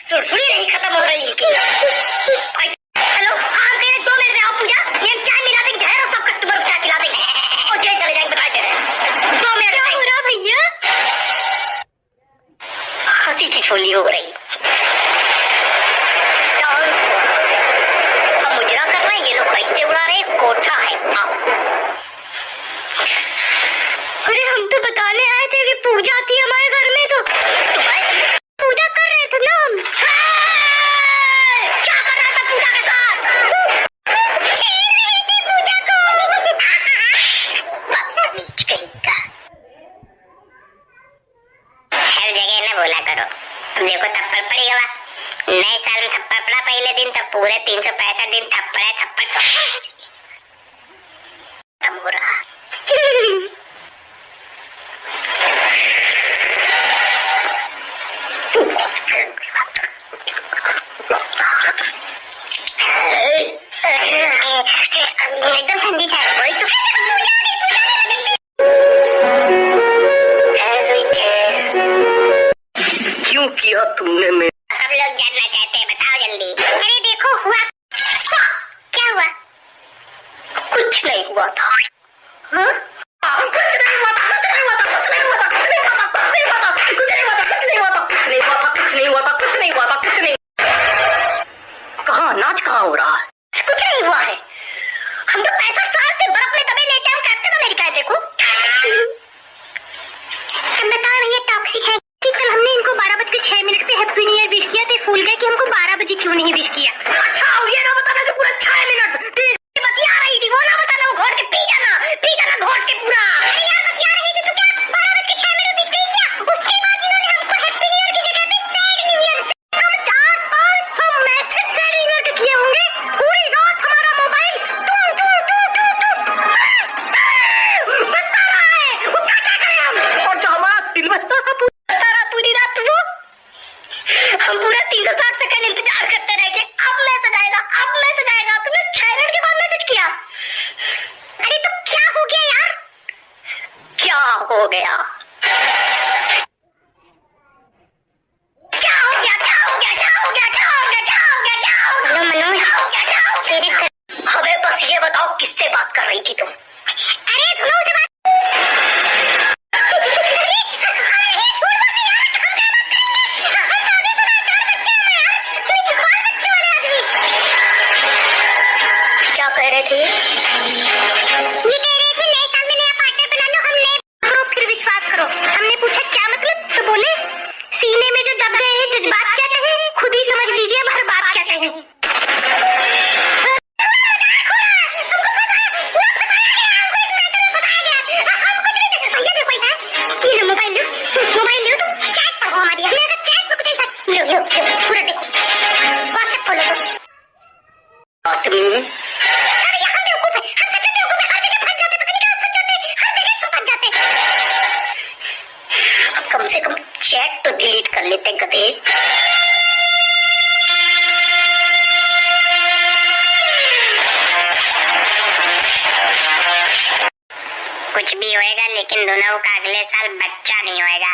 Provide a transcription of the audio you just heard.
सुरसुरी नहीं खत्म हो रही इनकी। हेलो, आप कह रहे 2 मिनट में आओ पूजा, ये चाय मिला देंगे, जहर और सब कस्टमर को चाय पिला देंगे और चले जाएंगे, बता दे रहे 2 मिनट में। हो रहा भैया, हंसी ठिठोली हो रही, डांस हम मुजरा कर रहे हैं, ये लोग पैसे उड़ा रहे हैं, कोठा है। अरे हम तो बताने आए थे कि पूजा थी हमारे घर में, तो पूजा कर रहे थे ना हम। क्या कर रहा था पूजा के साथ? छीन रहे थे पूजा को। बीच कहीं का हर जगह न बोला करो। अब देखो थप्पड़ पड़ेगा, नए साल में थप्पड़ पड़ा पहले दिन, तब पूरे 365 दिन थप्पड़ है, थप्पड़ खत्म हो रहा। एकदम ठंडी चाय, वही तो क्यों किया तुमने? मैं सब लोग जानना चाहते हैं, बताओ जल्दी। अरे देखो हुआ क्या हुआ? कुछ नहीं हुआ था। हाँ? कुछ नहीं हुआ था, कुछ नहीं हुआ था, कुछ नहीं हुआ था, कुछ नहीं हुआ था, कुछ नहीं हुआ था, कुछ नहीं हुआ था, कुछ नहीं हुआ था, कुछ नहीं हुआ था, कुछ नहीं हुआ था, कुछ नहीं हुआ था, कुछ नहीं। कहाँ नाच कहाँ हो रहा है? कुछ नहीं हुआ है। हम तो 65 साल से बर्फ में दबे लेटे हम कहते तो मेरी कहते देखो। हम बता रही है टॉक्सिक है कि कल हमने इनको 12:06 पे हैप्पी न्यू ईयर विश किया थे, भूल गए कि हमको 12 बजे क्यों नहीं विश किया। अच्छा ये ना बताना कि पूरा 6 मिनट बतिया रही थी, वो ना बताना, वो घोट के पी जाना घोट के पूरा। अरे यार बतिया रही थी तो क्या 12:06 विश नहीं किया? उसके बाद इन्होंने हमको हैप्पी न्यू ईयर की जगह पे सैड न्यू ईयर कम 400-500 मैसेज सैड न्यू ईयर के किए होंगे। पूरी रात हमारा मोबाइल बजता रहा है, उसका क्या करें हम? और जो हमारा दिल बजता रहा पूरी रात, वो हम पूरा 360 सेकंड इंतजार करते रहे कि अब मैसेज आएगा, अब मैसेज आएगा। तुमने 6 मिनट के बाद मैसेज किया। अरे तो क्या हो गया यार? क्या हो गया? क्या हो गया? क्या हो गया? क्या हो गया? क्या हो गया? क्या हो गया? क्या हो गया? मनोज क्या हो गया? क्या हो गया? हमें बस ये बताओ किससे बात कर रही थी तुम? अरे धुनो से बात। क्या कह रहे थे? ये कह रहे थे नए साल में नया पार्टनर बना लो, हम नए करो फिर विश्वास करो। हमने पूछा क्या मतलब, तो बोले सीने में जो दब गए हैं जज्बात क्या कहें, खुद ही समझ लीजिए अब हर बात क्या कहें। पूरा देखो, व्हाट्सएप खोलो तो। अरे यहाँ बेवकूफ है, हम सच में बेवकूफ है, हर जगह फंस जाते, पता नहीं कहाँ फंस जाते, हर जगह फंस जाते। कम से कम चैट तो डिलीट कर लेते गधे। कुछ भी होएगा लेकिन दोनों का अगले साल बच्चा नहीं होएगा।